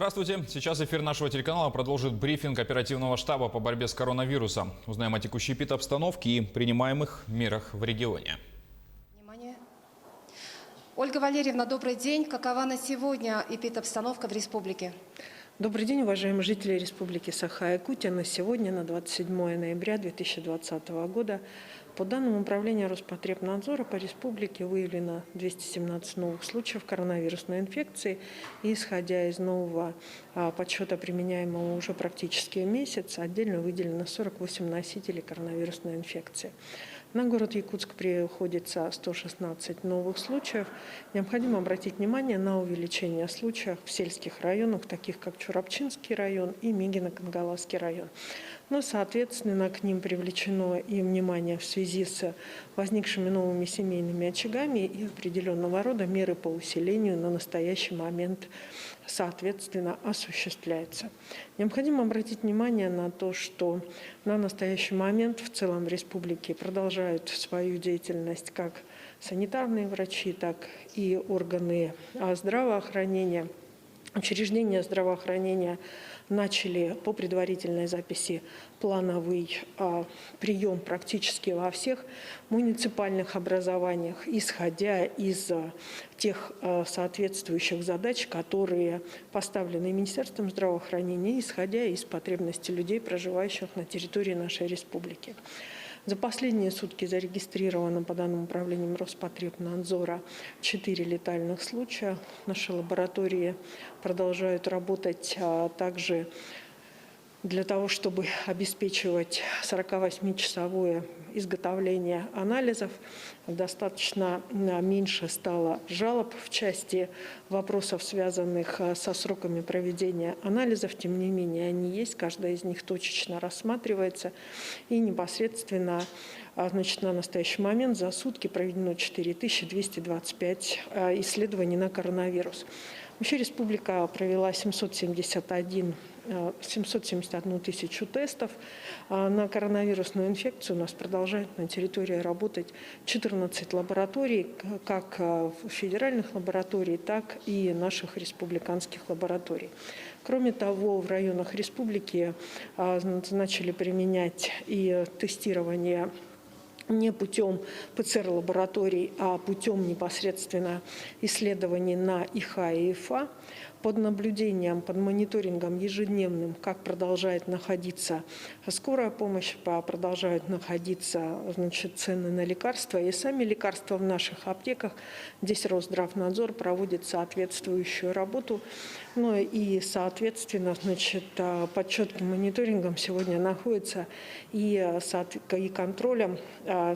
Здравствуйте. Сейчас эфир нашего телеканала продолжит брифинг оперативного штаба по борьбе с коронавирусом. Узнаем о текущей эпидобстановке и принимаемых мерах в регионе. Внимание. Ольга Валерьевна, добрый день. Какова на сегодня эпидобстановка в республике? Добрый день, уважаемые жители Республики Саха-Якутия. На сегодня, на 27 ноября 2020 года, по данным Управления Роспотребнадзора по республике выявлено 217 новых случаев коронавирусной инфекции. И, исходя из нового подсчета, применяемого уже практически месяц, отдельно выделено 48 носителей коронавирусной инфекции. На город Якутск приходится 116 новых случаев. Необходимо обратить внимание на увеличение случаев в сельских районах, таких как Чурапчинский район и Мегино-Кангаласский район. Но, соответственно, к ним привлечено и внимание в связи с возникшими новыми семейными очагами и определенного рода меры по усилению на настоящий момент, соответственно, осуществляется. Необходимо обратить внимание на то, что на настоящий момент в целом в республике продолжают свою деятельность как санитарные врачи, так и органы здравоохранения. Учреждения здравоохранения начали по предварительной записи плановый прием практически во всех муниципальных образованиях, исходя из тех соответствующих задач, которые поставлены Министерством здравоохранения, исходя из потребностей людей, проживающих на территории нашей республики. За последние сутки зарегистрировано по данным управлением Роспотребнадзора 4 летальных случая. Наши лаборатории продолжают работать также для того, чтобы обеспечивать 48-часовое изготовление анализов. Достаточно меньше стало жалоб в части вопросов, связанных со сроками проведения анализов. Тем не менее, они есть, каждая из них точечно рассматривается. И непосредственно, на настоящий момент за сутки проведено 4225 исследований на коронавирус. Вообще республика провела 771 тысячу тестов на коронавирусную инфекцию. У нас продолжает на территории работать 14 лабораторий, как федеральных лабораторий, так и наших республиканских лабораторий. Кроме того, в районах республики начали применять и тестирование не путем ПЦР-лабораторий, а путем непосредственно исследований на ИХА и ИФА, под наблюдением, под мониторингом ежедневным, как продолжает находиться скорая помощь, продолжают находиться цены на лекарства и сами лекарства в наших аптеках. Здесь Росздравнадзор проводит соответствующую работу. Ну и, соответственно, под четким мониторингом сегодня находится и контролем,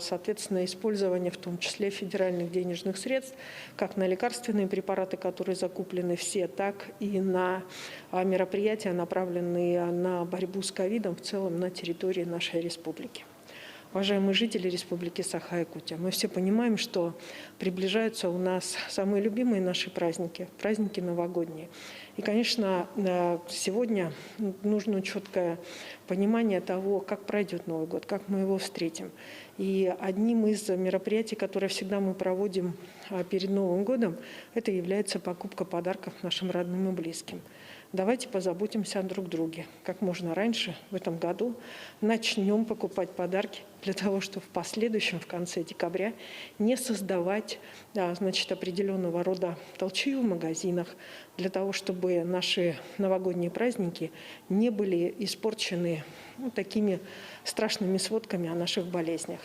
соответственно, использование в том числе федеральных денежных средств, как на лекарственные препараты, которые закуплены все, так и на мероприятия, направленные на борьбу с ковидом в целом на территории нашей республики. Уважаемые жители Республики Саха-Якутия, мы все понимаем, что приближаются у нас самые любимые наши праздники, праздники новогодние. И, конечно, сегодня нужно четкое понимание того, как пройдет Новый год, как мы его встретим. И одним из мероприятий, которые всегда мы проводим перед Новым годом, это является покупка подарков нашим родным и близким. Давайте позаботимся друг о друге. Как можно раньше в этом году начнем покупать подарки для того, чтобы в последующем, в конце декабря, не создавать определенного рода толчью в магазинах, для того, чтобы наши новогодние праздники не были испорчены такими страшными сводками о наших болезнях.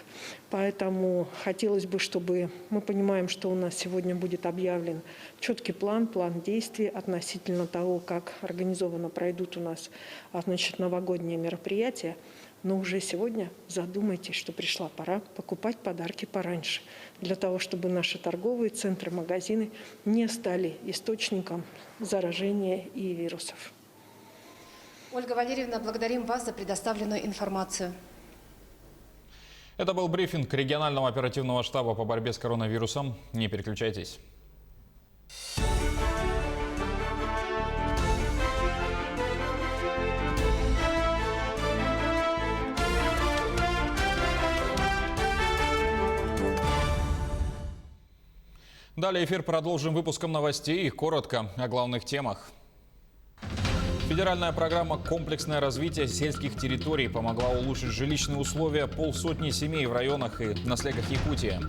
Поэтому хотелось бы, чтобы мы понимаем, что у нас сегодня будет объявлен четкий план действий относительно того, как организованно пройдут у нас новогодние мероприятия. Но уже сегодня задумайтесь, что пришла пора покупать подарки пораньше, для того, чтобы наши торговые центры, магазины не стали источником заражения и вирусов. Ольга Валерьевна, благодарим вас за предоставленную информацию. Это был брифинг регионального оперативного штаба по борьбе с коронавирусом. Не переключайтесь. Далее эфир продолжим выпуском новостей. Коротко о главных темах. Федеральная программа «Комплексное развитие сельских территорий» помогла улучшить жилищные условия полсотни семей в районах и на слегах Якутии.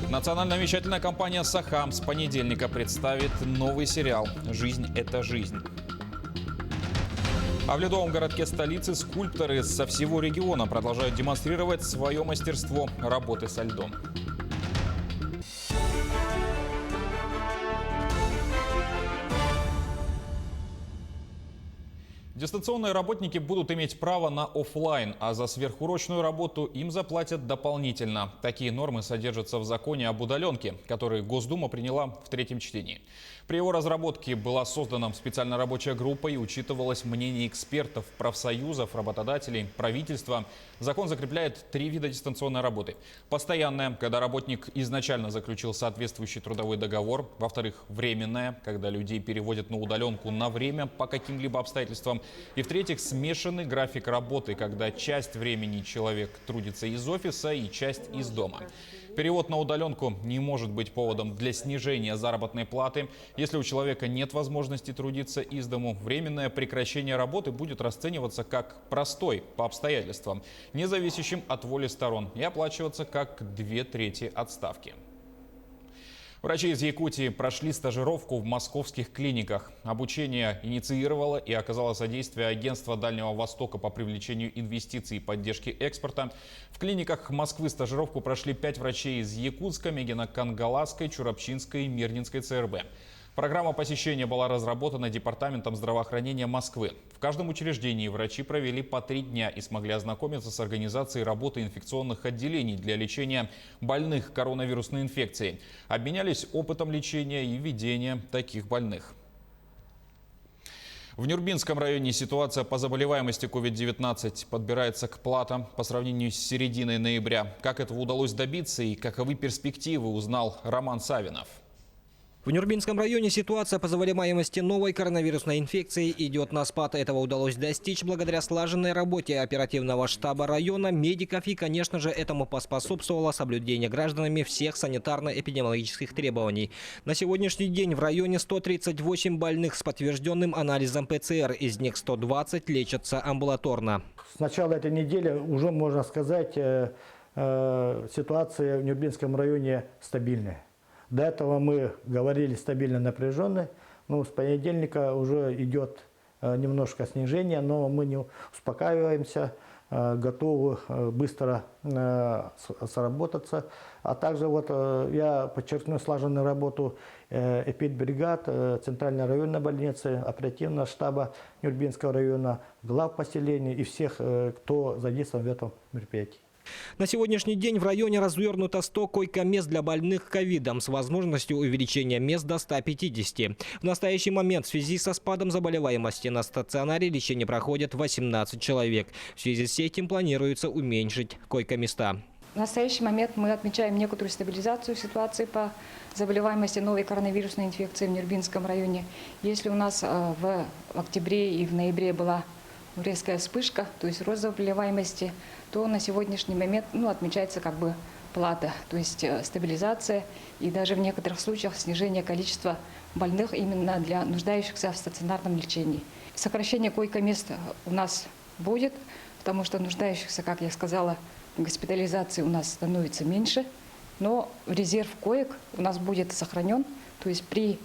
Национальная вещательная компания «Сахам» с понедельника представит новый сериал «Жизнь – это жизнь». А в ледовом городке столицы скульпторы со всего региона продолжают демонстрировать свое мастерство работы со льдом. Дистанционные работники будут иметь право на офлайн, а за сверхурочную работу им заплатят дополнительно. Такие нормы содержатся в законе об удаленке, который Госдума приняла в третьем чтении. При его разработке была создана специальная рабочая группа и учитывалось мнение экспертов, профсоюзов, работодателей, правительства. Закон закрепляет 3 вида дистанционной работы. Постоянная, когда работник изначально заключил соответствующий трудовой договор. Во-вторых, временная, когда людей переводят на удаленку на время по каким-либо обстоятельствам. И в-третьих, смешанный график работы, когда часть времени человек трудится из офиса и часть из дома. Перевод на удаленку не может быть поводом для снижения заработной платы. Если у человека нет возможности трудиться из дому, временное прекращение работы будет расцениваться как простой по обстоятельствам, не зависящим от воли сторон, и оплачиваться как 2/3 отставки. Врачи из Якутии прошли стажировку в московских клиниках. Обучение инициировало и оказало содействие Агентство Дальнего Востока по привлечению инвестиций и поддержке экспорта. В клиниках Москвы стажировку прошли 5 врачей из Якутска, Мегино-Кангаласской, Чурапчинской и Мирнинской ЦРБ. Программа посещения была разработана Департаментом здравоохранения Москвы. В каждом учреждении врачи провели по 3 дня и смогли ознакомиться с организацией работы инфекционных отделений для лечения больных коронавирусной инфекцией. Обменялись опытом лечения и ведения таких больных. В Нюрбинском районе ситуация по заболеваемости COVID-19 подбирается к платам по сравнению с серединой ноября. Как этого удалось добиться и каковы перспективы, узнал Роман Савинов. В Нюрбинском районе ситуация по заболеваемости новой коронавирусной инфекцией идет на спад. Этого удалось достичь благодаря слаженной работе оперативного штаба района, медиков и, конечно же, этому поспособствовало соблюдение гражданами всех санитарно-эпидемиологических требований. На сегодняшний день в районе 138 больных с подтвержденным анализом ПЦР, из них 120 лечатся амбулаторно. С начала этой недели уже, можно сказать, ситуация в Нюрбинском районе стабильная. До этого мы говорили стабильно напряженно, но с понедельника уже идет немножко снижение, но мы не успокаиваемся, готовы быстро сработаться. А также вот я подчеркну слаженную работу эпидбригад, Центральной районной больницы, оперативного штаба Нюрбинского района, глав поселений и всех, кто задействован в этом мероприятии. На сегодняшний день в районе развернуто 100 койко-мест для больных ковидом с возможностью увеличения мест до 150. В настоящий момент в связи со спадом заболеваемости на стационаре лечение проходит 18 человек. В связи с этим планируется уменьшить койко-места. В настоящий момент мы отмечаем некоторую стабилизацию ситуации по заболеваемости новой коронавирусной инфекции в Нюрбинском районе. Если у нас в октябре и в ноябре была резкая вспышка, то есть рост заболеваемости, то на сегодняшний момент отмечается как бы плата, то есть стабилизация и даже в некоторых случаях снижение количества больных именно для нуждающихся в стационарном лечении. Сокращение койко-мест у нас будет, потому что нуждающихся, как я сказала, в госпитализации у нас становится меньше, но резерв коек у нас будет сохранен, то есть при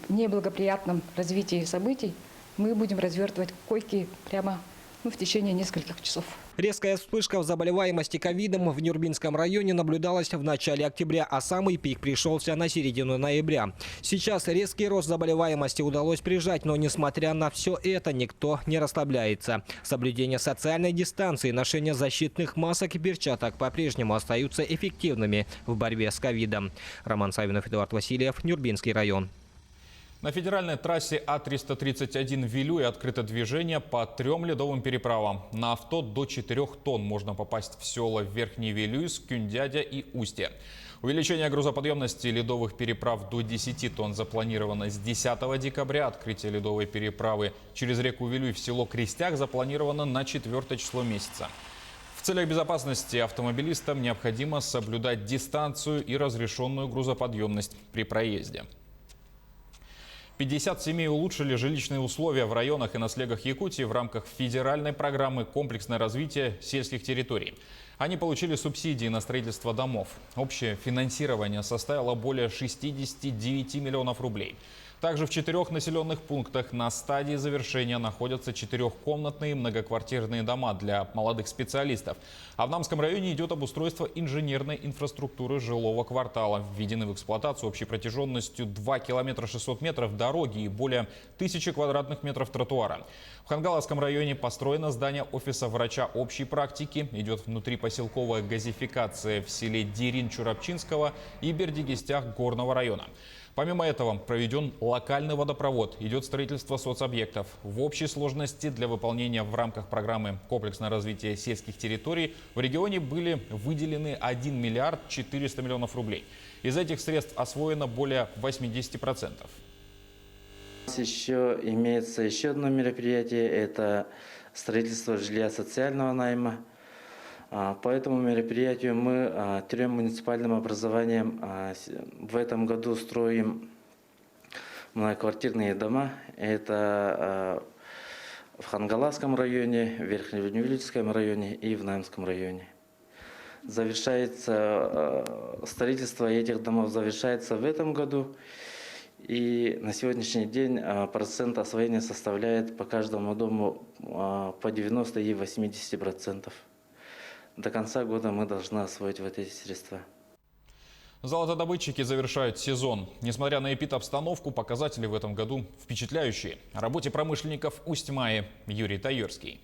неблагоприятном развитии событий мы будем развертывать койки прямо в течение нескольких часов. Резкая вспышка в заболеваемости ковидом в Нюрбинском районе наблюдалась в начале октября, а самый пик пришелся на середину ноября. Сейчас резкий рост заболеваемости удалось прижать, но несмотря на все это, никто не расслабляется. Соблюдение социальной дистанции, ношение защитных масок и перчаток по-прежнему остаются эффективными в борьбе с ковидом. Роман Савинов, Эдуард Васильев, Нюрбинский район. На федеральной трассе А331 в Вилюе открыто движение по 3 ледовым переправам. На авто до 4 тонн можно попасть в села Верхний Вилюйск, Кюндядя и Устье. Увеличение грузоподъемности ледовых переправ до 10 тонн запланировано с 10 декабря. Открытие ледовой переправы через реку Вилюй в село Крестяк запланировано на 4 число месяца. В целях безопасности автомобилистам необходимо соблюдать дистанцию и разрешенную грузоподъемность при проезде. 50 семей улучшили жилищные условия в районах и на слегах Якутии в рамках федеральной программы «Комплексное развитие сельских территорий». Они получили субсидии на строительство домов. Общее финансирование составило более 69 миллионов рублей. Также в 4 населенных пунктах на стадии завершения находятся 4-комнатные многоквартирные дома для молодых специалистов. А в Намском районе идет обустройство инженерной инфраструктуры жилого квартала. Введены в эксплуатацию общей протяженностью 2 километра 600 метров дороги и более 1000 квадратных метров тротуара. В Хангаласском районе построено здание офиса врача общей практики. Идет внутрипоселковая газификация в селе Дерин-Чурапчинского и Бердигистях горного района. Помимо этого проведен локальный водопровод, идет строительство соцобъектов. В общей сложности для выполнения в рамках программы «Комплексное развитие сельских территорий» в регионе были выделены 1 миллиард 400 миллионов рублей. Из этих средств освоено более 80%. У нас имеется еще одно мероприятие – это строительство жилья социального найма. По этому мероприятию мы 3 муниципальным образованиям в этом году строим многоквартирные дома. Это в Хангаласском районе, в Верхневневильском районе и в Намском районе. Строительство этих домов завершается в этом году. И на сегодняшний день процент освоения составляет по каждому дому по 90 и 80%. До конца года мы должны освоить вот эти средства. Золотодобытчики завершают сезон. Несмотря на эпидобстановку, показатели в этом году впечатляющие. О работе промышленников Усть-Маи Юрий Таюрский.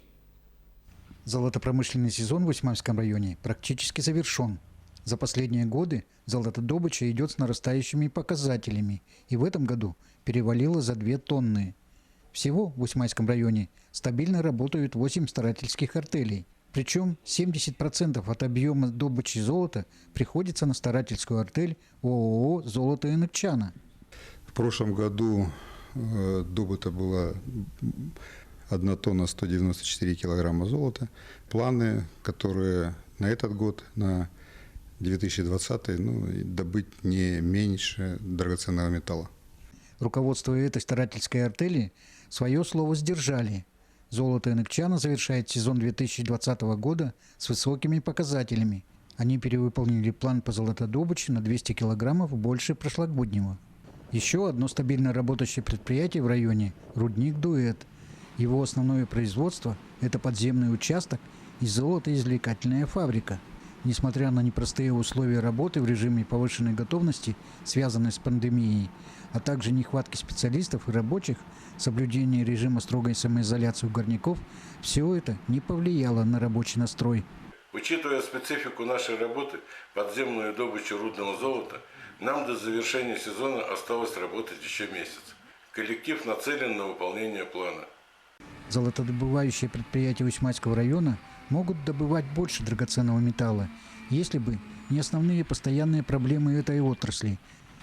Золотопромышленный сезон в Усть-Майском районе практически завершен. За последние годы золотодобыча идет с нарастающими показателями. И в этом году перевалило за 2 тонны. Всего в Усть-Майском районе стабильно работают 8 старательских артелей. Причем 70% от объема добычи золота приходится на старательскую артель ООО «Золото Яныкчана». В прошлом году добыто было 1 тонна 194 килограмма золота. Планы, которые на этот год, на 2020, добыть не меньше драгоценного металла. Руководство этой старательской артели свое слово сдержали. «Золото Яныкчана» завершает сезон 2020 года с высокими показателями. Они перевыполнили план по золотодобыче на 200 килограммов больше прошлогоднего. Еще одно стабильно работающее предприятие в районе – рудник «Дуэт». Его основное производство – это подземный участок и золотоизвлекательная фабрика. Несмотря на непростые условия работы в режиме повышенной готовности, связанной с пандемией, а также нехватки специалистов и рабочих, соблюдение режима строгой самоизоляции у горняков, все это не повлияло на рабочий настрой. Учитывая специфику нашей работы, подземную добычу рудного золота, нам до завершения сезона осталось работать еще месяц. Коллектив нацелен на выполнение плана. Золотодобывающие предприятия Усть-Майского района могут добывать больше драгоценного металла, если бы не основные постоянные проблемы этой отрасли.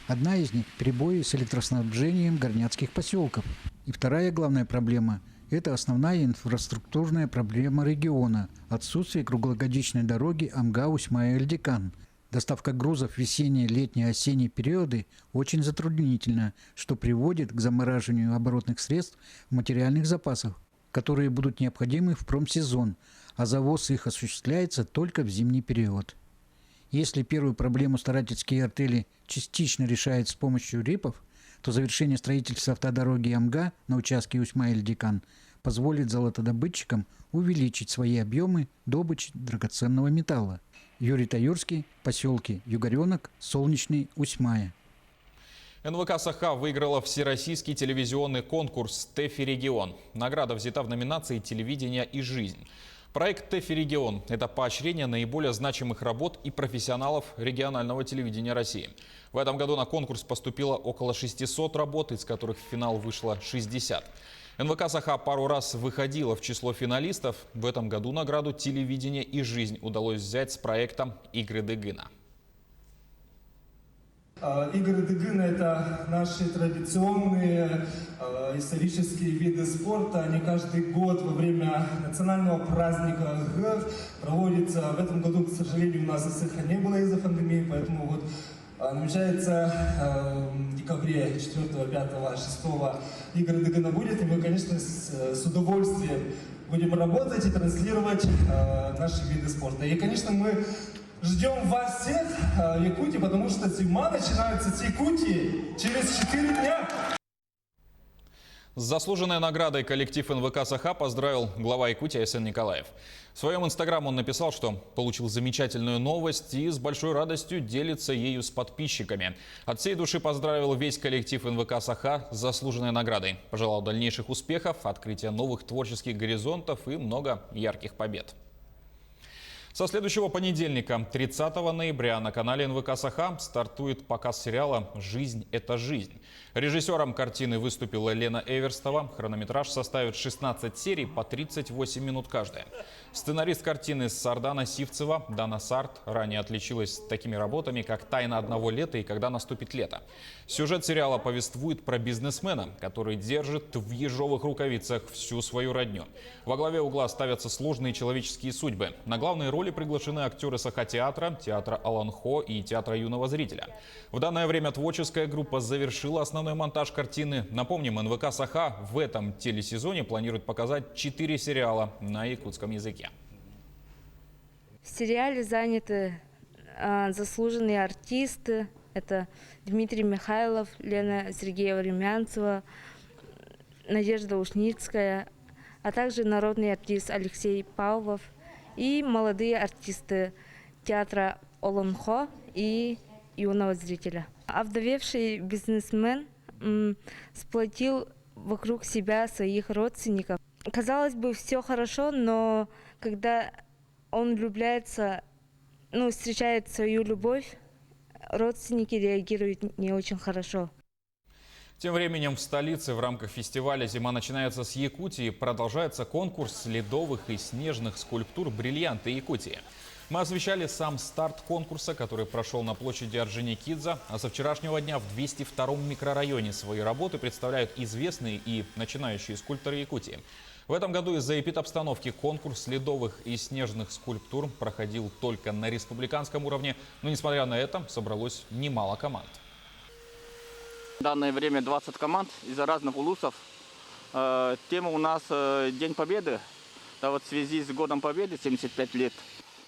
Одна из них – перебои с электроснабжением горняцких поселков. И вторая главная проблема – это основная инфраструктурная проблема региона – отсутствие круглогодичной дороги Амга-Усть-Май-Эльдикан. Доставка грузов в весенние, летние, осенние периоды очень затруднительна, что приводит к замораживанию оборотных средств в материальных запасах, которые будут необходимы в промсезон, а завоз их осуществляется только в зимний период. Если первую проблему старательские артели частично решают с помощью РИПов, то завершение строительства автодороги Амга на участке Усть-Май-Эльдикан позволит золотодобытчикам увеличить свои объемы добычи драгоценного металла. Юрий Таюрский, поселки Югоренок, Солнечный, Усть-Май. НВК «Саха» выиграла всероссийский телевизионный конкурс «ТЭФИ Регион». Награда взята в номинации «Телевидение и жизнь». Проект «ТЭФИ Регион» – это поощрение наиболее значимых работ и профессионалов регионального телевидения России. В этом году на конкурс поступило около 600 работ, из которых в финал вышло 60. НВК «Саха» пару раз выходила в число финалистов. В этом году награду «Телевидение и жизнь» удалось взять с проектом «Игры Дыгына». Игры Дыгына – это наши традиционные исторические виды спорта. Они каждый год во время национального праздника ГЭФ проводятся. В этом году, к сожалению, у нас ИСХа не было из-за пандемии, поэтому Намечается в декабре 4, 5, 6 игры ДГН будет, и мы, конечно, с удовольствием будем работать и транслировать наши виды спорта. И, конечно, мы ждем вас всех в Якутии, потому что зима начинается с Якутии через 4 дня. С заслуженной наградой коллектив НВК «Саха» поздравил глава Якутии Айсен Николаев. В своем инстаграме он написал, что получил замечательную новость и с большой радостью делится ею с подписчиками. От всей души поздравил весь коллектив НВК «Саха» с заслуженной наградой. Пожелал дальнейших успехов, открытия новых творческих горизонтов и много ярких побед. Со следующего понедельника, 30 ноября, на канале НВК «Саха» стартует показ сериала «Жизнь – это жизнь». Режиссером картины выступила Лена Эверстова. Хронометраж составит 16 серий по 38 минут каждая. Сценарист картины Сардана Сивцева Дана Сарт ранее отличилась такими работами, как «Тайна одного лета» и «Когда наступит лето». Сюжет сериала повествует про бизнесмена, который держит в ежовых рукавицах всю свою родню. Во главе угла ставятся сложные человеческие судьбы. На главные роли приглашены актеры Саха-театра, театра Аланхо и театра юного зрителя. В данное время творческая группа завершила основной монтаж картины. Напомним, НВК «Саха» в этом телесезоне планирует показать 4 сериала на якутском языке. В сериале заняты заслуженные артисты. Это Дмитрий Михайлов, Лена Сергеева-Румянцева, Надежда Ушницкая, а также народный артист Алексей Павлов и молодые артисты театра Аланхо и юного зрителя. Овдовевший бизнесмен сплотил вокруг себя своих родственников. Казалось бы, все хорошо, но когда он влюбляется, встречает свою любовь, родственники реагируют не очень хорошо. Тем временем в столице в рамках фестиваля «Зима начинается с Якутии» продолжается конкурс ледовых и снежных скульптур «Бриллианты Якутии». Мы освещали сам старт конкурса, который прошел на площади Орджоникидзе, а со вчерашнего дня в 202-м микрорайоне свои работы представляют известные и начинающие скульпторы Якутии. В этом году из-за эпидобстановки конкурс ледовых и снежных скульптур проходил только на республиканском уровне, но несмотря на это собралось немало команд. В данное время 20 команд из разных улусов. Тема у нас День Победы. Да, вот в связи с Годом Победы, 75 лет.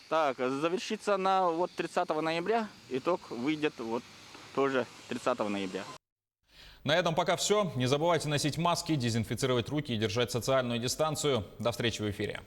Так, завершится на 30 ноября. Итог выйдет тоже 30 ноября. На этом пока все. Не забывайте носить маски, дезинфицировать руки и держать социальную дистанцию. До встречи в эфире.